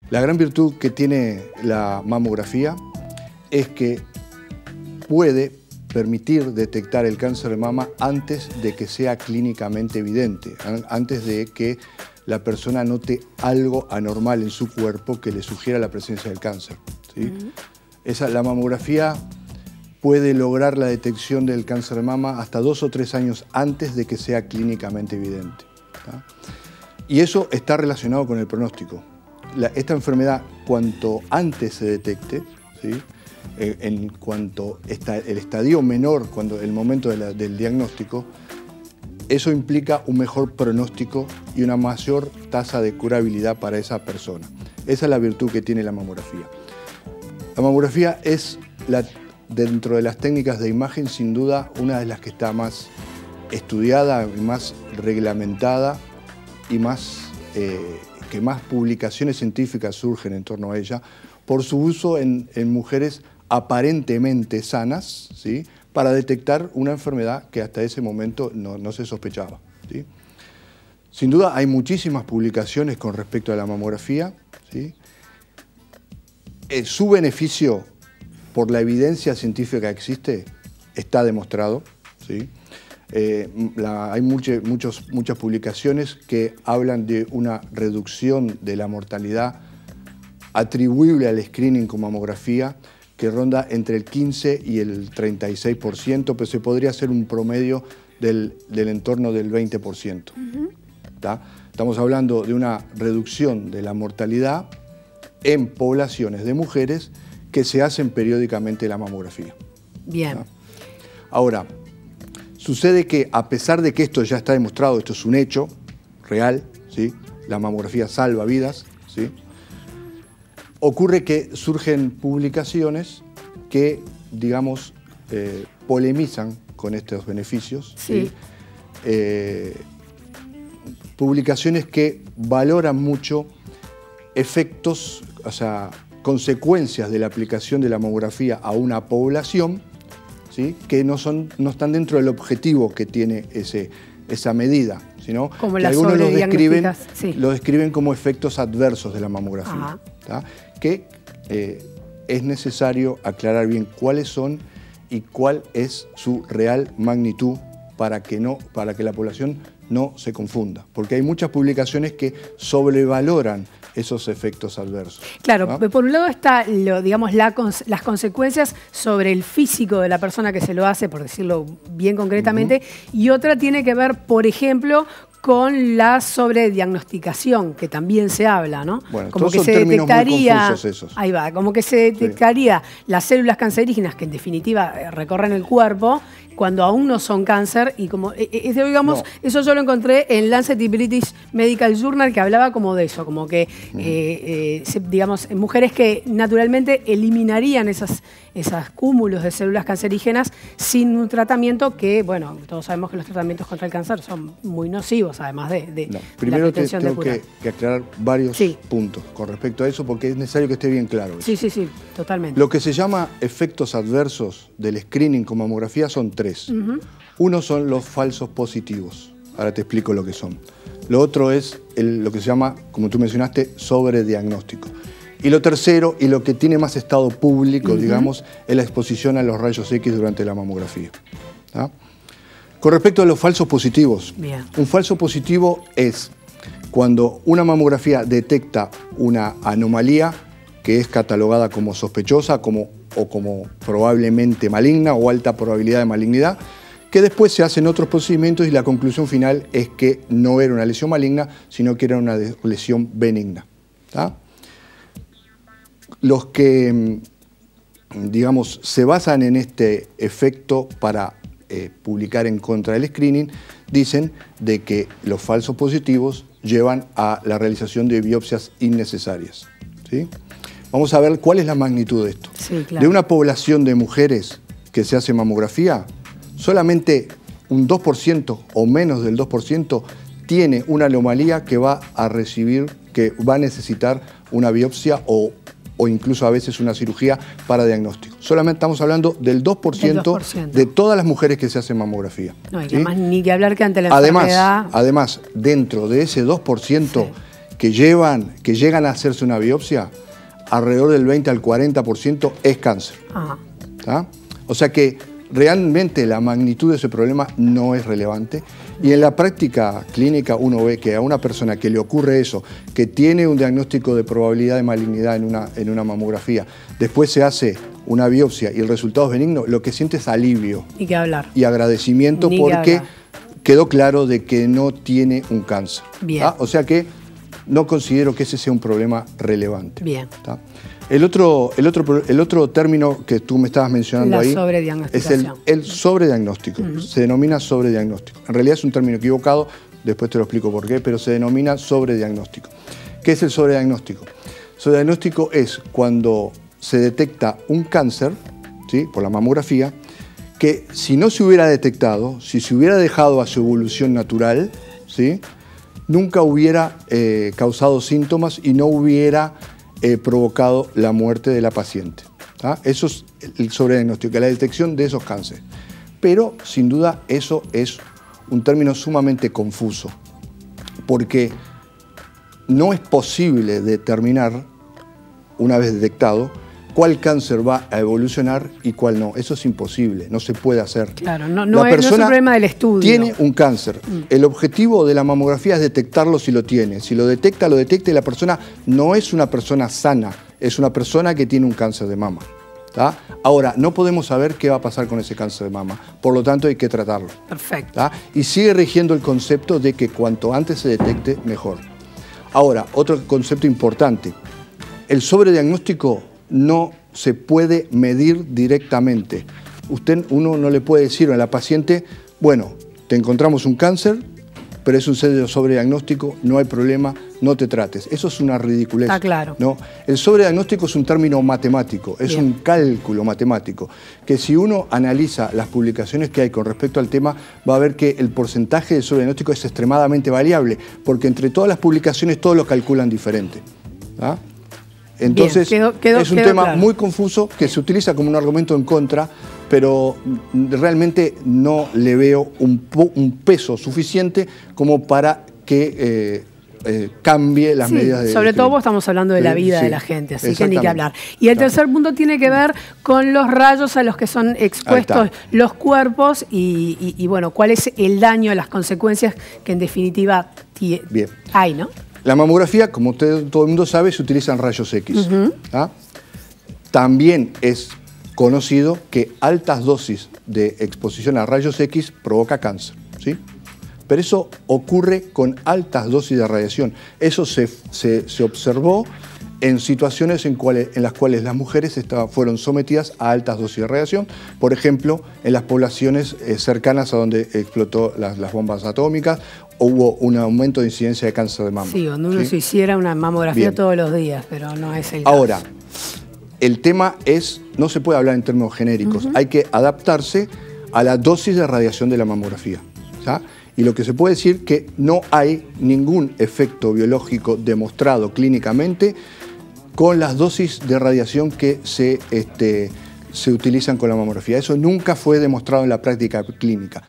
La gran virtud que tiene la mamografía es que puede permitir detectar el cáncer de mama antes de que sea clínicamente evidente, antes de que la persona note algo anormal en su cuerpo que le sugiera la presencia del cáncer, ¿sí? La mamografía puede lograr la detección del cáncer de mama hasta 2 o 3 años antes de que sea clínicamente evidente, ¿tá? Y eso está relacionado con el pronóstico. Esta enfermedad, cuanto antes se detecte, ¿sí?, en cuanto el estadio menor, el momento del diagnóstico, eso implica un mejor pronóstico y una mayor tasa de curabilidad para esa persona. Esa es la virtud que tiene la mamografía. La mamografía es, dentro de las técnicas de imagen, sin duda, una de las que está más estudiada, más reglamentada y que más publicaciones científicas surgen en torno a ella, por su uso en mujeres aparentemente sanas, ¿sí?, para detectar una enfermedad que hasta ese momento no se sospechaba, ¿sí? Sin duda hay muchísimas publicaciones con respecto a la mamografía, ¿sí? Su beneficio, por la evidencia científica que existe, está demostrado, ¿sí? Hay muchas publicaciones que hablan de una reducción de la mortalidad atribuible al screening con mamografía que ronda entre el 15 y el 36%, pero se podría hacer un promedio del entorno del 20%. ¿Tá? Estamos hablando de una reducción de la mortalidad en poblaciones de mujeres que se hacen periódicamente la mamografía. Bien. ¿Tá? Ahora, sucede que a pesar de que esto ya está demostrado, esto es un hecho real, ¿sí?, la mamografía salva vidas, ¿sí?, ocurre que surgen publicaciones que, digamos, polemizan con estos beneficios. Sí. Publicaciones que valoran mucho efectos, o sea, consecuencias de la aplicación de la mamografía a una población, ¿sí?, que no están dentro del objetivo que tiene esa medida, sino como que algunos lo describen como efectos adversos de la mamografía. Que es necesario aclarar bien cuáles son y cuál es su real magnitud para que la población no se confunda, porque hay muchas publicaciones que sobrevaloran esos efectos adversos. Claro, ¿no? Por un lado está, digamos, las consecuencias sobre el físico de la persona que se lo hace, por decirlo bien concretamente, y otra tiene que ver, por ejemplo, con la sobrediagnosticación, que también se habla, ¿no? Bueno, como que son se términos detectaría, muy confusos esos. Ahí va, como que se detectaría las células cancerígenas que en definitiva recorren el cuerpo cuando aún no son cáncer, y como digamos, eso yo lo encontré en Lancet y British Medical Journal, que hablaba como de eso, como que digamos, mujeres que naturalmente eliminarían esos cúmulos de células cancerígenas sin un tratamiento que, bueno, todos sabemos que los tratamientos contra el cáncer son muy nocivos, además de primero la pretensión de tengo curar. que aclarar varios puntos con respecto a eso, porque es necesario que esté bien claro eso. Sí, totalmente. Lo que se llama efectos adversos del screening con mamografía son 3. Uno son los falsos positivos. Ahora te explico lo que son. Lo otro es lo que se llama, como tú mencionaste, sobrediagnóstico. Y lo tercero, y lo que tiene más estado público, digamos, es la exposición a los rayos X durante la mamografía. ¿Tá? Con respecto a los falsos positivos, un falso positivo es cuando una mamografía detecta una anomalía que es catalogada como sospechosa o como probablemente maligna o alta probabilidad de malignidad, que después se hacen otros procedimientos y la conclusión final es que no era una lesión maligna, sino que era una lesión benigna. ¿Tá? Los que, digamos, se basan en este efecto para publicar en contra del screening, dicen de que los falsos positivos llevan a la realización de biopsias innecesarias, ¿sí? Vamos a ver cuál es la magnitud de esto. Sí, claro. De una población de mujeres que se hace mamografía, solamente un 2% o menos del 2% tiene una anomalía que va a necesitar una biopsia o incluso a veces una cirugía para diagnóstico. Solamente estamos hablando del 2%, de todas las mujeres que se hacen mamografía. No, y además ni que hablar que ante la enfermedad... Además, dentro de ese 2%, que llegan a hacerse una biopsia, alrededor del 20 al 40% es cáncer. ¿Tá? O sea que realmente la magnitud de ese problema no es relevante. Y en la práctica clínica uno ve que a una persona que le ocurre eso, que tiene un diagnóstico de probabilidad de malignidad en una mamografía, después se hace una biopsia y el resultado es benigno, lo que siente es alivio. Ni que hablar. Y agradecimiento porque quedó claro de que no tiene un cáncer. Bien. ¿Tá? O sea que no considero que ese sea un problema relevante. Bien. ¿Tá? El otro término que tú me estabas mencionando ahí es el sobrediagnóstico. Se denomina sobrediagnóstico. En realidad es un término equivocado, después te lo explico por qué, pero se denomina sobrediagnóstico. ¿Qué es el sobrediagnóstico? Sobrediagnóstico es cuando se detecta un cáncer, ¿sí?, por la mamografía, que si no se hubiera detectado, si se hubiera dejado a su evolución natural, ¿sí?, nunca hubiera causado síntomas y no hubiera provocado la muerte de la paciente. ¿Tá? Eso es el sobrediagnóstico, la detección de esos cánceres. Pero, sin duda, eso es un término sumamente confuso, porque no es posible determinar, una vez detectado, cuál cáncer va a evolucionar y cuál no. Eso es imposible, no se puede hacer. Claro, no es un problema del estudio. Tiene un cáncer. El objetivo de la mamografía es detectarlo si lo tiene. Si lo detecta y la persona no es una persona sana, es una persona que tiene un cáncer de mama. ¿Tá? Ahora, no podemos saber qué va a pasar con ese cáncer de mama, por lo tanto hay que tratarlo. Perfecto. ¿Tá? Y sigue rigiendo el concepto de que cuanto antes se detecte, mejor. Ahora, otro concepto importante. El sobrediagnóstico no se puede medir directamente. Uno no le puede decir a la paciente, bueno, te encontramos un cáncer, pero es un sobrediagnóstico, no hay problema, no te trates. Eso es una ridiculez. Está claro. ¿No? El sobrediagnóstico es un término matemático, es un cálculo matemático, que si uno analiza las publicaciones que hay con respecto al tema, va a ver que el porcentaje de sobrediagnóstico es extremadamente variable, porque entre todas las publicaciones todos lo calculan diferente. ¿Ah? Entonces, es un tema muy confuso que se utiliza como un argumento en contra, pero realmente no le veo un peso suficiente como para que cambie las medidas de... Sobre todo estamos hablando de la vida de la gente, así que ni que hablar. Y el tercer punto tiene que ver con los rayos a los que son expuestos los cuerpos y bueno, cuál es el daño, las consecuencias que en definitiva hay, ¿no? La mamografía, como todo el mundo sabe, se utilizan rayos X. ¿Ah? También es conocido que altas dosis de exposición a rayos X provoca cáncer, ¿sí? Pero eso ocurre con altas dosis de radiación. Eso se observó en situaciones en las cuales las mujeres fueron sometidas a altas dosis de radiación, por ejemplo, en las poblaciones cercanas a donde explotó las bombas atómicas, hubo un aumento de incidencia de cáncer de mama. Sí, donde uno se hiciera una mamografía todos los días, pero no es el caso. Ahora, el tema es, no se puede hablar en términos genéricos, hay que adaptarse a la dosis de radiación de la mamografía. ¿Sí? Y lo que se puede decir que no hay ningún efecto biológico demostrado clínicamente con las dosis de radiación que se utilizan con la mamografía. Eso nunca fue demostrado en la práctica clínica.